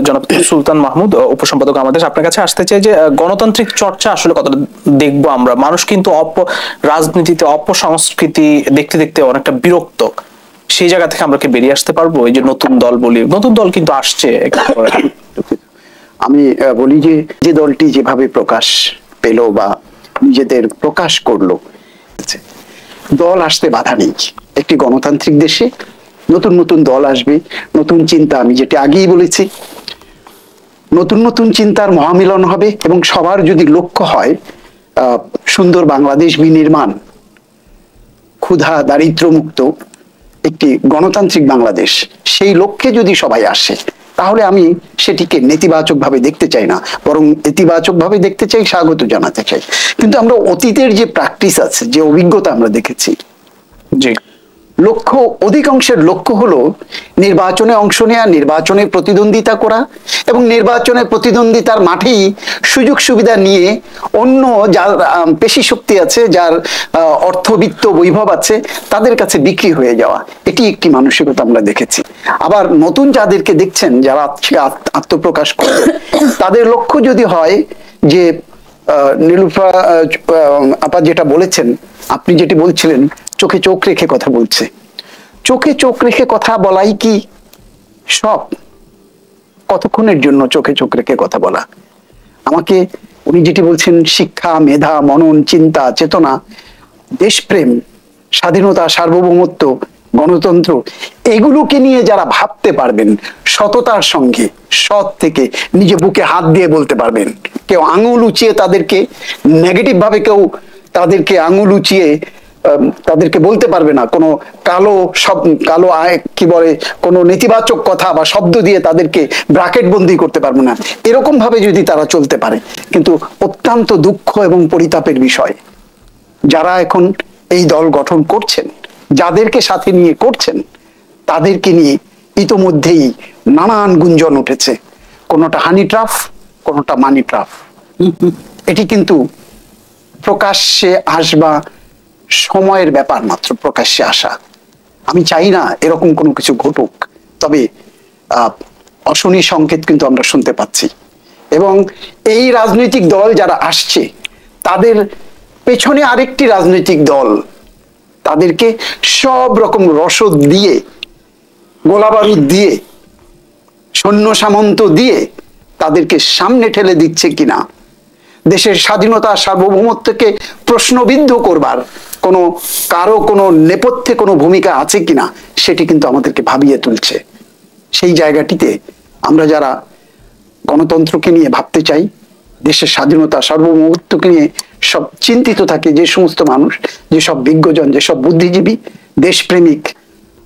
জনাব সুলতান মাহমুদ, উপসম্পাদক আমাদের, আপনার কাছে আসতে চাই যে গণতান্ত্রিক চর্চা আসলে কতটা দেখবো আমরা। মানুষ কিন্তু রাজনীতিতে অপসংস্কৃতি দেখতে দেখতে অনেকটা বিরক্ত। সেই জায়গা থেকে আমরা কি বেরিয়ে আসতে পারবো? এই যে নতুন দল বলি, নতুন দল কিন্তু আসছে। আমি বলি যে যে দলটি যেভাবে প্রকাশ পেল বা নিজেদের প্রকাশ করলো, দল আসতে বাধা নেই। একটি গণতান্ত্রিক দেশে নতুন নতুন দল আসবে, নতুন চিন্তা, আমি যেটা আগেই বলেছি, নতুন নতুন চিন্তার মহামিলন হবে। এবং সবার যদি লক্ষ্য হয় সুন্দর বাংলাদেশ বিনির্মাণ, ক্ষুধা দারিদ্র মুক্ত একটি গণতান্ত্রিক বাংলাদেশ, সেই লক্ষ্যে যদি সবাই আসে, তাহলে আমি সেটিকে নেতিবাচক ভাবে দেখতে চাই না, বরং ইতিবাচক ভাবে দেখতে চাই, স্বাগত জানাতে চাই। কিন্তু আমরা অতীতের যে প্র্যাকটিস আছে, যে অভিজ্ঞতা আমরা দেখেছি, জি, লক্ষ্য, অধিকাংশের লক্ষ্য হলো নির্বাচনে অংশ নেওয়া, নির্বাচনে প্রতিদ্বন্দ্বিতা করা এবং নির্বাচনের প্রতিদ্বন্দ্বিতার মাঠেই সুযোগ সুবিধা নিয়ে অন্য যার পেশি শক্তি আছে, যার অর্থবিত্ত বৈভব আছে, তাদের কাছে বিক্রি হয়ে যাওয়া। এটি একটি মানসিকতা আমরা দেখেছি। আবার নতুন যাদেরকে দেখছেন, যারা আত্মপ্রকাশ করে, তাদের লক্ষ্য যদি হয় যে নীলুফা আপা যেটা বলেছেন, আপনি যেটি বলছিলেন, চোখে চোখ রেখে কথা বলছে। চোখে চোখ রেখে কথা বলাই কি সব? কতক্ষণের জন্য চোখে চোখ রেখে কথা বলা? আমাকে উনি যেটি বলছেন, শিক্ষা, মেধা, মনন, চিন্তা, চেতনা, দেশপ্রেম, স্বাধীনতা, সার্বভৌমত্ব, গণতন্ত্র, এগুলোকে নিয়ে যারা ভাবতে পারবেন, সততার সঙ্গে, সৎ থেকে নিজে বুকে হাত দিয়ে বলতে পারবেন, কেউ আঙুল উঁচিয়ে তাদেরকে নেগেটিভ ভাবে, কেউ তাদেরকে আঙুল উঁচিয়ে তাদেরকে বলতে পারবে না, কোনো কালো কালো কি বলে, কোনো নেতিবাচক কথা বা শব্দ দিয়ে তাদেরকে ব্র্যাকেট বন্দি করতে পারবে না। এরকম ভাবে যদি তারা চলতে পারে, কিন্তু অত্যন্ত দুঃখ এবং পরিতাপের বিষয়, যারা এখন এই দল গঠন করছেন, যাদেরকে সাথে নিয়ে করছেন, তাদেরকে নিয়ে ইতোমধ্যেই নানান গুঞ্জন উঠেছে। কোনোটা হানি ট্রাফ, কোনোটা মানি ট্রাফ। এটি কিন্তু প্রকাশ্যে আসবা সময়ের ব্যাপার মাত্র, প্রকাশ্যে আসা। আমি চাই না এরকম কোনো কিছু ঘটুক, তবে অশনি সংকেত কিন্তু আমরা শুনতে পাচ্ছি। এবং এই রাজনৈতিক দল যারা আসছে, তাদের পেছনে আরেকটি রাজনৈতিক দল তাদেরকে সব রকম রসদ দিয়ে, গোলাবারুদ দিয়ে, সৈন্য সামন্ত দিয়ে তাদেরকে সামনে ঠেলে দিচ্ছে কিনা, দেশের স্বাধীনতা, সার্বভৌমত্বকে প্রশ্নবিদ্ধ করবার কারো কোনো নেপথ্যে কোনো ভূমিকা আছে কিনা, সেটি কিন্তু আমাদেরকে ভাবিয়ে তুলছে। সেই জায়গাটিতে আমরা যারা গণতন্ত্রকে নিয়ে ভাবতে চাই, দেশের স্বাধীনতা, সার্বভৌমত্বকে নিয়ে সব চিন্তিত থাকে যে সমস্ত মানুষ, যেসব বিজ্ঞজন, যেসব বুদ্ধিজীবী, দেশপ্রেমিক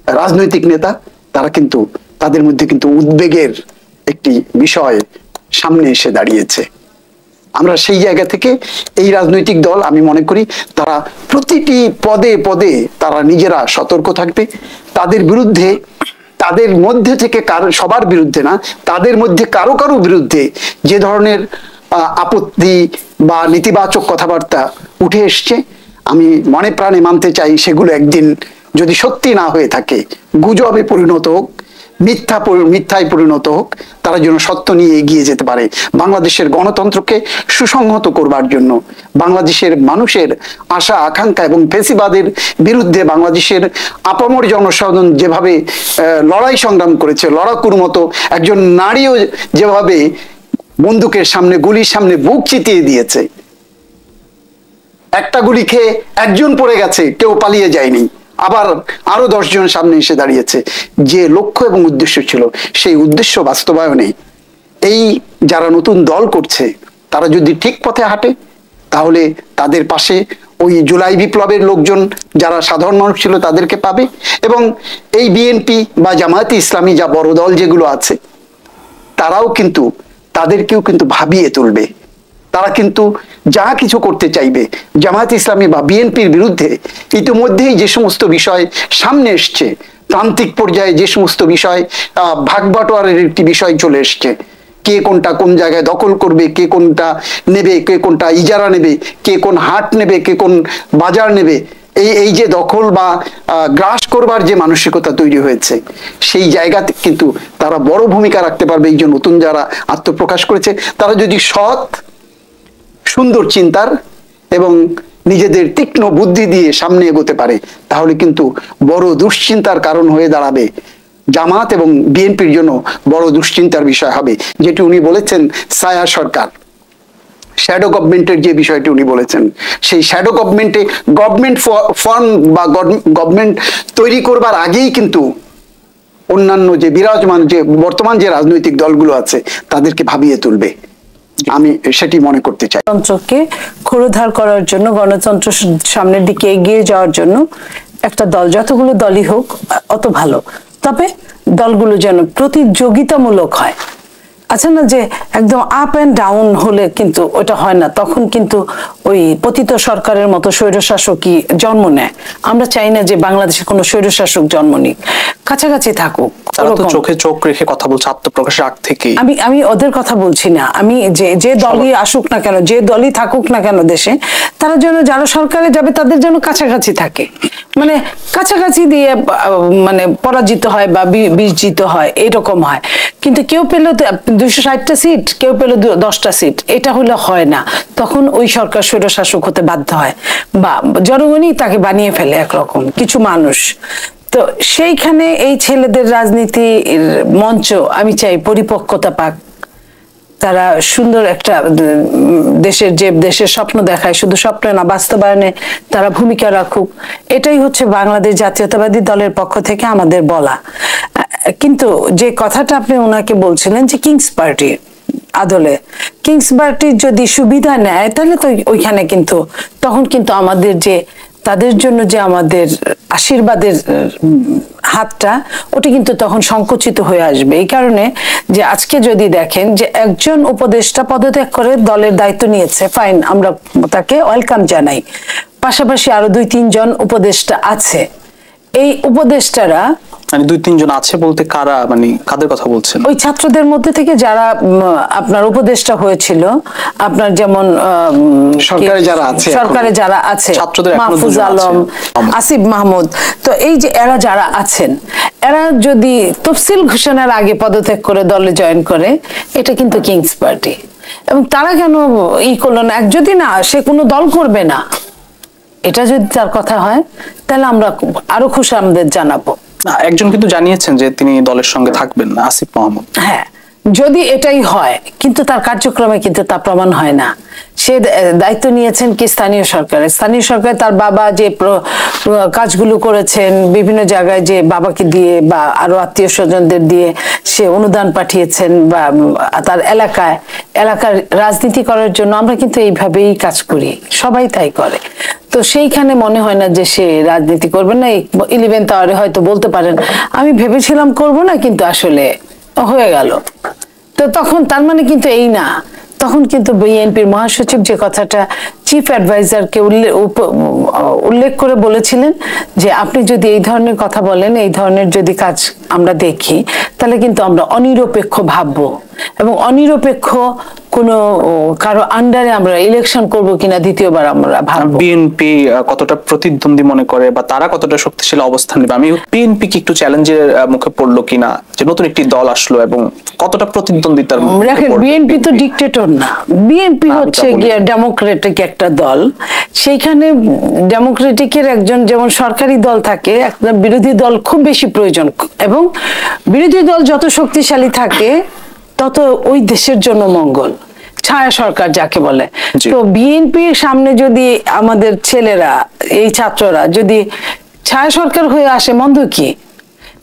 রাজনৈতিক নেতা, তারা কিন্তু, তাদের মধ্যে কিন্তু উদ্বেগের একটি বিষয় সামনে এসে দাঁড়িয়েছে। আমরা সেই জায়গা থেকে এই রাজনৈতিক দল, আমি মনে করি তারা প্রতিটি পদে পদে তারা নিজেরা সতর্ক থাকবে। তাদের বিরুদ্ধে, তাদের মধ্যে থেকে সবার বিরুদ্ধে না, তাদের মধ্যে কারো কারো বিরুদ্ধে যে ধরনের আপত্তি বা নেতিবাচক কথাবার্তা উঠে এসছে, আমি মনে প্রাণে মানতে চাই সেগুলো একদিন যদি সত্যি না হয়ে থাকে, গুজবে পরিণত হোক, মিথ্যায় পরিণত হোক, তারা যেন সত্য নিয়ে এগিয়ে যেতে পারে। বাংলাদেশের গণতন্ত্রকে সুসংহত করবার জন্য, বাংলাদেশের মানুষের আশা আকাঙ্ক্ষা এবং ফেসিবাদের বিরুদ্ধে বাংলাদেশের আপামর জনসাধারণ যেভাবে লড়াই সংগ্রাম করেছে, লড়াকুর মতো একজন নারীও যেভাবে বন্দুকের সামনে, গুলির সামনে বুক চিতিয়ে দিয়েছে, একটা গুলি খেয়ে একজন পড়ে গেছে, কেউ পালিয়ে যায়নি, আবার আরো 10 জন সামনে এসে দাঁড়িয়েছে। যে লক্ষ্য এবং উদ্দেশ্য ছিল, সেই উদ্দেশ্য বাস্তবায়নে এই যারা নতুন দল করছে, তারা যদি ঠিক পথে হাঁটে, তাহলে তাদের পাশে ওই জুলাই বিপ্লবের লোকজন, যারা সাধারণ মানুষ ছিল, তাদেরকে পাবে। এবং এই বিএনপি বা জামায়াতে ইসলামী, যা বড় দল যেগুলো আছে, তারাও কিন্তু, তাদেরকেও কিন্তু ভাবিয়ে তুলবে। তারা কিন্তু যা কিছু করতে চাইবে, জামায়াত ইসলামী বা বিএনপির বিরুদ্ধে ইতিমধ্যেই যে সমস্ত বিষয় সামনে এসছে, প্রান্তিক পর্যায়ে যে সমস্ত বিষয়, ভাগ বাটোয়ারের একটি বিষয় চলে এসছে, কে কোনটা কোন জায়গায় দখল করবে, কে কোনটা নেবে, কে কোনটা ইজারা নেবে, কে কোন হাট নেবে, কে কোন বাজার নেবে, এই যে দখল বা গ্রাস করবার যে মানসিকতা তৈরি হয়েছে, সেই জায়গাতে কিন্তু তারা বড় ভূমিকা রাখতে পারবে। এই যে নতুন যারা আত্মপ্রকাশ করেছে, তারা যদি সৎ সুন্দর চিন্তার এবং নিজেদের তীক্ষ্ণ বুদ্ধি দিয়ে সামনে এগোতে পারে, তাহলে কিন্তু বড় দুশ্চিন্তার কারণ হয়ে দাঁড়াবে। জামাত এবং বিএনপির জন্য বড় দুশ্চিন্তার বিষয় হবে। যেটি উনি বলেছেন ছায়া সরকার, শ্যাডো গভর্নমেন্টের যে বিষয়টি উনি বলেছেন, সেই শ্যাডো গভর্নমেন্টে গভর্নমেন্ট ফর্ম বা গভর্নমেন্ট তৈরি করবার আগেই কিন্তু অন্যান্য যে বিরাজমান যে বর্তমান যে রাজনৈতিক দলগুলো আছে তাদেরকে ভাবিয়ে তুলবে, আমি সেটি মনে করতে চাই। গণতন্ত্রকে ক্ষুরোধার করার জন্য, গণতন্ত্র সামনের দিকে এগিয়ে যাওয়ার জন্য একটা দল, যতগুলো দলই হোক অত ভালো, তবে দলগুলো যেন প্রতিযোগিতামূলক হয়। আচ্ছা না, যে একদম আপ অ্যান্ড ডাউন হলে কিন্তু ওটা হয় না, তখন কিন্তু ওই পতিত সরকারের মতো স্বৈরশাসকই জন্ম নেয়। আমরা চাই না যে বাংলাদেশে কোনো স্বৈরশাসক জন্ম নিক, কাছাকাছি থাকুক। তারা তো চোখে চোখ রেখে কথা বলছে আত্মপ্রকাশের আগ থেকেই। আমি ওদের কথা বলছি না, আমি যে দলই আসুক না কেন, যে দলই থাকুক না কেন দেশে, তারা যেন যারা সরকারে যাবে তাদের যেন কাছাকাছি থাকে, মানে কাছাকাছি দিয়ে মানে পরাজিত হয় বা বিজিত হয়, এরকম হয়। কিন্তু কেউ পেলো 260টা সিট, কেউ পেলো 10টা সিট, এটা হলে হয় না। তখন ওই সরকার স্বৈরশাসক হতে বাধ্য হয়, বা জনগণই তাকে বানিয়ে ফেলে একরকম কিছু মানুষ। তো সেইখানে এই ছেলেদের রাজনীতির মঞ্চ আমি চাই পরিপক্কতা পাক, তারা সুন্দর একটা দেশের স্বপ্ন দেখায়, শুধু স্বপ্ন না, বাস্তবায়নে তারা ভূমিকা রাখুক। এটাই হচ্ছে বাংলাদেশ জাতীয়তাবাদী দলের পক্ষ থেকে আমাদের বলা। কিন্তু যে কথাটা আপনি ওনাকে বলছিলেন যে কিংস পার্টি আদলে, কিংস পার্টির যদি সুবিধা নেয় তাহলে তো ওইখানে কিন্তু তখন কিন্তু আমাদের যে তাদের জন্য যে আমাদের আশীর্বাদের হাতটা, ওটা কিন্তু তখন সংকুচিত হয়ে আসবে। এই কারণে যে আজকে যদি দেখেন যে একজন উপদেষ্টা পদত্যাগ করে দলের দায়িত্ব নিয়েছে, ফাইন, আমরা তাকে ওয়েলকাম জানাই। পাশাপাশি আরো 2-3 জন উপদেষ্টা আছে। এই উপদেষ্টারা মানে 2-3 জন আছে বলতে কারা, মানে কাদের কথা বলছেন? ওই ছাত্রদের মধ্যে থেকে যারা আপনার উপদেষ্টা হয়েছিল, আপনার যেমন সরকারে যারা আছে, মাহফুজ আলম, আসিফ মাহমুদ, তো এই যে এরা যারা আছেন, এরা যদি তফসিল ঘোষণার আগে পদত্যাগ করে দলে জয়েন করে, এটা কিন্তু কিংস পার্টি। এবং তারা কেন করলো না? যদি না সে কোনো দল করবে না, এটা যদি তার কথা হয়, তাহলে আমরা আরো খুশি আমাদের জানাবো। একজন কিন্তু জানিয়েছেন যে তিনি দলের সঙ্গে থাকবেন না, আসিফ মাহমুদ। হ্যাঁ, যদি এটাই হয়, কিন্তু তার কার্যক্রমে কিন্তু তা প্রমাণ হয় না। সে দায়িত্ব নিয়েছেন কি স্থানীয় সরকার, তার বাবা যে কাজগুলো করেছেন বিভিন্ন জায়গায়, যে বাবাকে দিয়ে বা আরো আত্মীয় স্বজনদের দিয়ে সে অনুদান পাঠিয়েছেন, বা তার এলাকার রাজনীতি করার জন্য আমরা কিন্তু এইভাবেই কাজ করি, সবাই তাই করে। তো সেইখানে মনে হয় না যে সে রাজনীতি করবেন না। 11th আওয়ারে হয়তো বলতে পারেন আমি ভেবেছিলাম করব না, কিন্তু আসলে হয়ে গেল। তো তখন তার মানে কিন্তু এই না, তখন কিন্তু বিএনপির মহাসচিব যে কথাটা চিফ অ্যাডভাইজারকে উল্লেখ করে বলেছিলেন যে আপনি যদি এই ধরনের কথা বলেন, এই ধরনের যদি কাজ আমরা দেখি, তাহলে কিন্তু আমরা অনিরপেক্ষ ভাববো, এবং অনিরপেক্ষ কোনো কারো আন্ডারে আমরা ইলেকশন করব কিনা দ্বিতীয়বার আমরা ভাববো। বিএনপি কতটা প্রতিদ্বন্দ্বী মনে করে বা তারা কতটা শক্তিশালী অবস্থান নেবে, আমি বিএনপি কি একটু চ্যালেঞ্জের মুখে পড়লো কিনা, যে নতুন একটি দল আসলো এবং কতটা প্রতিদ্বন্দ্বিতার মুখে পড়বে? বিএনপি তো ডিক্টেটর না, বিএনপি হচ্ছে গিয়ে ডেমোক্রেটিক একটা দল। সেইখানে ডেমোক্রেটিকের একজন যেমন সরকারি দল থাকে, একটা বিরোধী দল খুব বেশি প্রয়োজন, এবং বিরোধী দল যত শক্তিশালী থাকে তত ওই দেশের জন্য মঙ্গল। ছায়া সরকার যাকে বলে। তো বিএনপির সামনে যদি আমাদের ছেলেরা, এই ছাত্ররা যদি ছায়া সরকার হয়ে আসে, মন্দ কি?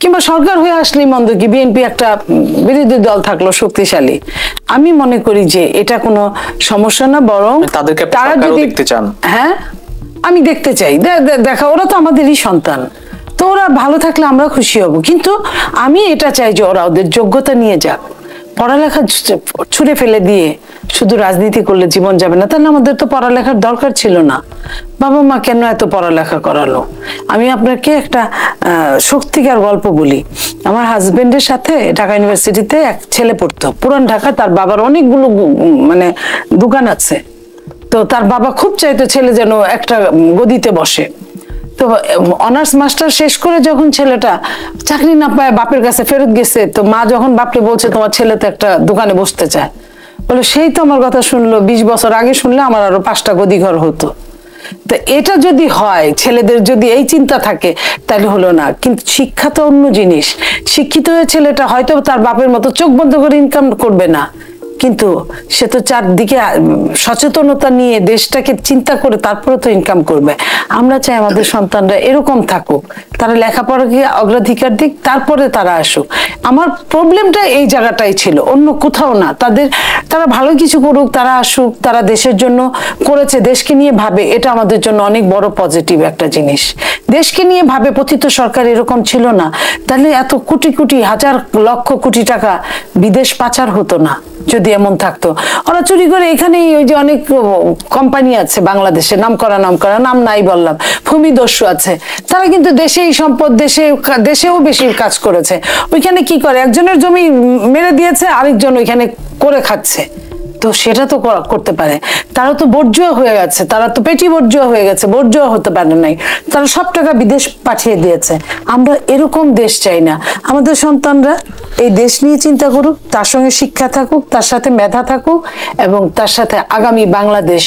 কিংবা সরকার হয়ে আসলেই মন্দ কি? বিএনপি একটা বিরোধী দল থাকলো শক্তিশালী, আমি মনে করি যে এটা কোনো সমস্যা না, বরং তারা যদি দেখতে চান। হ্যাঁ, আমি দেখতে চাই, দেখা, ওরা তো আমাদেরই সন্তান, তো ওরা ভালো থাকলে আমরা খুশি হব। কিন্তু আমি এটা চাই যে ওরা ওদের যোগ্যতা নিয়ে যাক, পড়ালেখা ছুঁড়ে ফেলে দিয়ে শুধু রাজনীতি করলে জীবন যাবে না। তাহলে আমাদের তো পড়ালেখার দরকার ছিল না, বাবা মা কেন এত পড়ালেখা করালো? আমি আপনাকে একটা সত্যিকার গল্প বলি। আমার হাজবেন্ডের সাথে ঢাকা ইউনিভার্সিটিতে এক ছেলে পড়তো, পুরান ঢাকা, তার বাবার অনেকগুলো মানে দোকান আছে। তো তার বাবা খুব চাইতো ছেলে যেন একটা গদিতে বসে। তো অনার্স মাস্টার শেষ করে যখন ছেলেটা চাকরি না পায় বাপের কাছে ফেরত গেছে, তো মা যখন বাপকে বলছে তোমার ছেলে তো একটা দোকানে বসতে চায়, বলে সেই তো আমার কথা শুনলো, 20 বছর আগে শুনলে আমার আরো 5টা গদি ঘর হতো। তো এটা যদি হয়, ছেলেদের যদি এই চিন্তা থাকে, তাহলে হলো না। কিন্তু শিক্ষা তো অন্য জিনিস। শিক্ষিত হয়ে ছেলেটা হয়তো তার বাপের মতো চোখ বন্ধ করে ইনকাম করবে না, কিন্তু সে তো চারদিকে সচেতনতা নিয়ে দেশটাকে চিন্তা করে তারপরে তো ইনকাম করবে। আমরা চাই আমাদের সন্তানরা এরকম থাকুক, তারা লেখাপড়াকে অগ্রাধিকার দিক, তারপরে তারা আসুক। আমার প্রবলেমটা এই জায়গাটাই ছিল, অন্য কোথাও না। তারা ভালো কিছু করুক, তারা আসুক, তারা দেশের জন্য করেছে, দেশকে নিয়ে ভাবে, এটা আমাদের জন্য অনেক বড় পজিটিভ একটা জিনিস। দেশকে নিয়ে ভাবে, পতিত সরকার এরকম ছিল না, তাহলে এত কোটি কোটি হাজার লক্ষ কোটি টাকা বিদেশ পাচার হতো না। যদি এমন থাকতো, ওরা চুরি করে এখানেই, ওই যে অনেক কোম্পানি আছে বাংলাদেশে নাম করা নাম নাই বললাম, ভূমিদস্যু আছে, তারা কিন্তু দেশেই সম্পদ, দেশেও বেশি কাজ করেছে। ওইখানে কি করে, একজনের জমি মেরে দিয়েছে, আরেকজন ওইখানে করে খাচ্ছে। তো সেটা তো করতে পারে। তারা তো বর্জ্য হয়ে গেছে, তারা তো পেটি বর্জ্য হয়ে গেছে, বর্জ্য হতে পারে নাই, তারা সব টাকা বিদেশ পাঠিয়ে দিয়েছে। আমরা এরকম দেশ চাই না। আমাদের সন্তানরা এই দেশ নিয়ে চিন্তা করুক, তার সঙ্গে শিক্ষা থাকুক, তার সাথে মেধা থাকুক, এবং তার সাথে আগামী বাংলাদেশ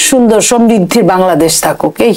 সুন্দর সমৃদ্ধির বাংলাদেশ থাকুক। এই